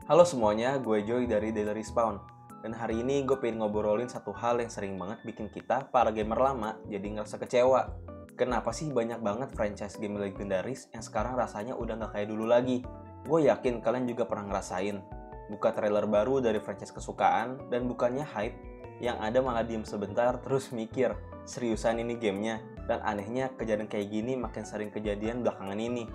Halo semuanya, gue Joy dari Daily Respawn. Dan hari ini gue pengen ngobrolin satu hal yang sering banget bikin kita, para gamer lama, jadi ngerasa kecewa. Kenapa sih banyak banget franchise game legendaris yang sekarang rasanya udah nggak kayak dulu lagi? Gue yakin kalian juga pernah ngerasain. Buka trailer baru dari franchise kesukaan, dan bukannya hype, yang ada malah diem sebentar terus mikir, seriusan ini gamenya? Dan anehnya kejadian kayak gini makin sering kejadian belakangan ini.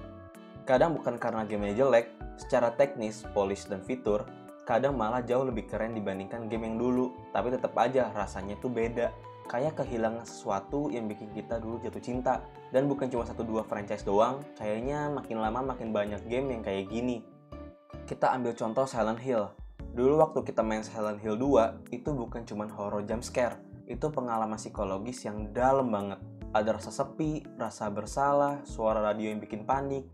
Kadang bukan karena gamenya jelek, secara teknis, polish, dan fitur, kadang malah jauh lebih keren dibandingkan game yang dulu, tapi tetap aja rasanya tuh beda. Kayak kehilangan sesuatu yang bikin kita dulu jatuh cinta. Dan bukan cuma satu dua franchise doang, kayaknya makin lama makin banyak game yang kayak gini. Kita ambil contoh Silent Hill. Dulu waktu kita main Silent Hill 2, itu bukan cuma horror jump scare, itu pengalaman psikologis yang dalam banget. Ada rasa sepi, rasa bersalah, suara radio yang bikin panik.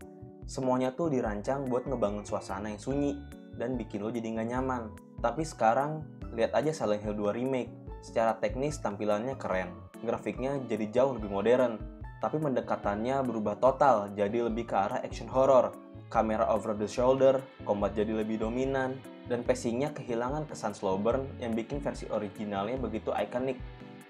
Semuanya tuh dirancang buat ngebangun suasana yang sunyi dan bikin lo jadi nggak nyaman. Tapi sekarang, lihat aja Silent Hill 2 Remake. Secara teknis tampilannya keren, grafiknya jadi jauh lebih modern. Tapi pendekatannya berubah total, jadi lebih ke arah action horror. Kamera over the shoulder, combat jadi lebih dominan, dan pacingnya kehilangan kesan slow burn yang bikin versi originalnya begitu ikonik.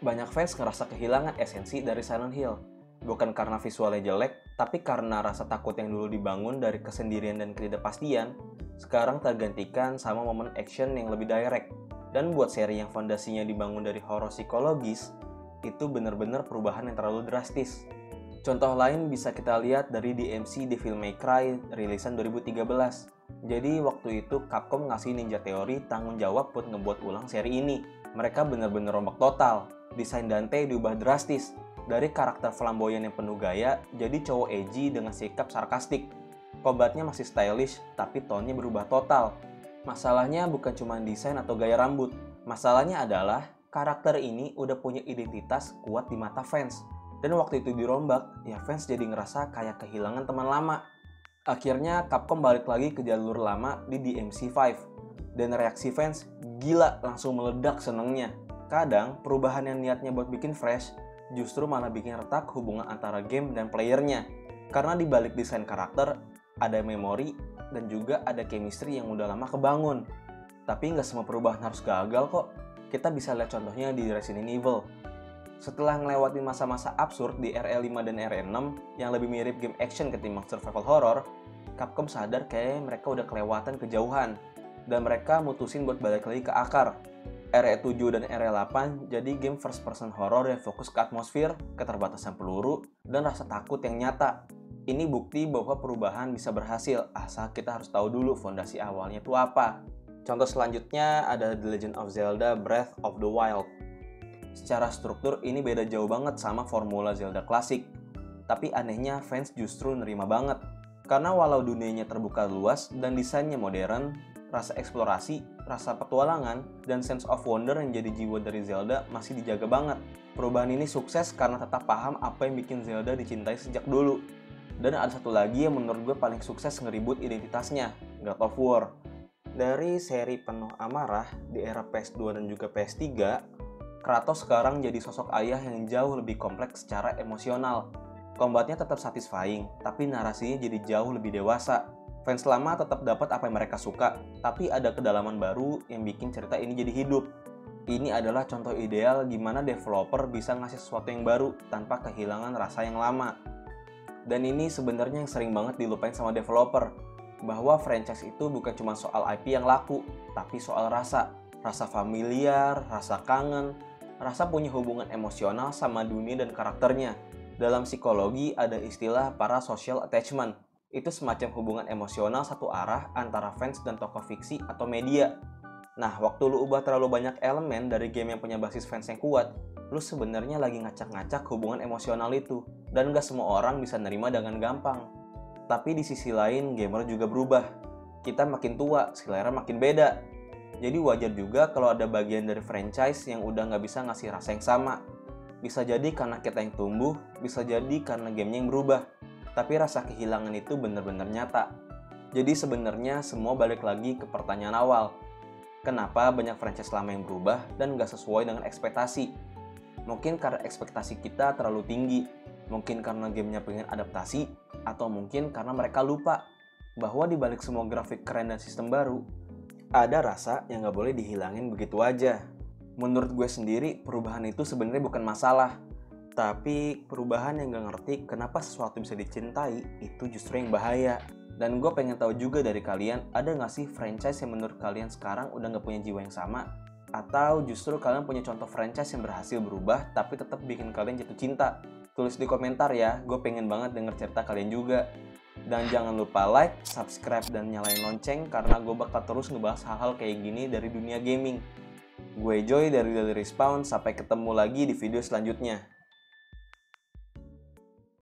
Banyak fans ngerasa kehilangan esensi dari Silent Hill. Bukan karena visualnya jelek, tapi karena rasa takut yang dulu dibangun dari kesendirian dan ketidakpastian, sekarang tergantikan sama momen action yang lebih direct. Dan buat seri yang fondasinya dibangun dari horor psikologis, itu bener-bener perubahan yang terlalu drastis. Contoh lain bisa kita lihat dari DMC Devil May Cry rilisan 2013. Jadi waktu itu Capcom ngasih Ninja Theory tanggung jawab buat ngebuat ulang seri ini. Mereka bener-bener rombak total. Desain Dante diubah drastis. Dari karakter flamboyan yang penuh gaya, jadi cowok edgy dengan sikap sarkastik. Combatnya masih stylish, tapi tone-nya berubah total. Masalahnya bukan cuma desain atau gaya rambut. Masalahnya adalah, karakter ini udah punya identitas kuat di mata fans. Dan waktu itu dirombak, ya fans jadi ngerasa kayak kehilangan teman lama. Akhirnya Capcom balik lagi ke jalur lama di DMC5. Dan reaksi fans, gila langsung meledak senengnya. Kadang, perubahan yang niatnya buat bikin fresh, justru malah bikin retak hubungan antara game dan playernya. Karena di balik desain karakter, ada memori dan juga ada chemistry yang udah lama kebangun. Tapi nggak semua perubahan harus gagal kok. Kita bisa lihat contohnya di Resident Evil. Setelah ngelewatin masa-masa absurd di RE5 dan RE6 yang lebih mirip game action ketimbang survival horror, Capcom sadar kayak mereka udah kelewatan kejauhan. Dan mereka mutusin buat balik lagi ke akar. RE7 dan RE8 jadi game first person horror yang fokus ke atmosfer, keterbatasan peluru, dan rasa takut yang nyata. Ini bukti bahwa perubahan bisa berhasil, asal kita harus tahu dulu fondasi awalnya itu apa. Contoh selanjutnya ada The Legend of Zelda Breath of the Wild. Secara struktur ini beda jauh banget sama formula Zelda klasik. Tapi anehnya fans justru nerima banget. Karena walau dunianya terbuka luas dan desainnya modern, rasa eksplorasi, rasa petualangan, dan sense of wonder yang jadi jiwa dari Zelda masih dijaga banget. Perubahan ini sukses karena tetap paham apa yang bikin Zelda dicintai sejak dulu. Dan ada satu lagi yang menurut gue paling sukses ngeribut identitasnya, God of War. Dari seri penuh amarah di era PS2 dan juga PS3, Kratos sekarang jadi sosok ayah yang jauh lebih kompleks secara emosional. Kombatnya tetap satisfying, tapi narasinya jadi jauh lebih dewasa. Fans lama tetap dapat apa yang mereka suka, tapi ada kedalaman baru yang bikin cerita ini jadi hidup. Ini adalah contoh ideal gimana developer bisa ngasih sesuatu yang baru tanpa kehilangan rasa yang lama. Dan ini sebenarnya yang sering banget dilupain sama developer, bahwa franchise itu bukan cuma soal IP yang laku, tapi soal rasa. Rasa familiar, rasa kangen, rasa punya hubungan emosional sama dunia dan karakternya. Dalam psikologi ada istilah parasocial attachment. Itu semacam hubungan emosional satu arah antara fans dan tokoh fiksi atau media. Nah, waktu lu ubah terlalu banyak elemen dari game yang punya basis fans yang kuat, lu sebenarnya lagi ngacak-ngacak hubungan emosional itu. Dan gak semua orang bisa nerima dengan gampang. Tapi di sisi lain, gamer juga berubah. Kita makin tua, selera makin beda. Jadi wajar juga kalau ada bagian dari franchise yang udah nggak bisa ngasih rasa yang sama. Bisa jadi karena kita yang tumbuh, bisa jadi karena gamenya yang berubah. Tapi rasa kehilangan itu benar-benar nyata. Jadi sebenarnya semua balik lagi ke pertanyaan awal. Kenapa banyak franchise lama yang berubah dan nggak sesuai dengan ekspektasi? Mungkin karena ekspektasi kita terlalu tinggi. Mungkin karena gamenya pengen adaptasi. Atau mungkin karena mereka lupa bahwa di balik semua grafik keren dan sistem baru, Ada rasa yang nggak boleh dihilangin begitu aja. Menurut gue sendiri, perubahan itu sebenarnya bukan masalah. Tapi perubahan yang nggak ngerti kenapa sesuatu bisa dicintai, itu justru yang bahaya. Dan gue pengen tahu juga dari kalian, ada nggak sih franchise yang menurut kalian sekarang udah nggak punya jiwa yang sama? Atau justru kalian punya contoh franchise yang berhasil berubah, tapi tetap bikin kalian jatuh cinta? Tulis di komentar ya, gue pengen banget denger cerita kalian juga. Dan jangan lupa like, subscribe, dan nyalain lonceng karena gue bakal terus ngebahas hal-hal kayak gini dari dunia gaming. Gue Joy dari Daily Respawn, sampai ketemu lagi di video selanjutnya.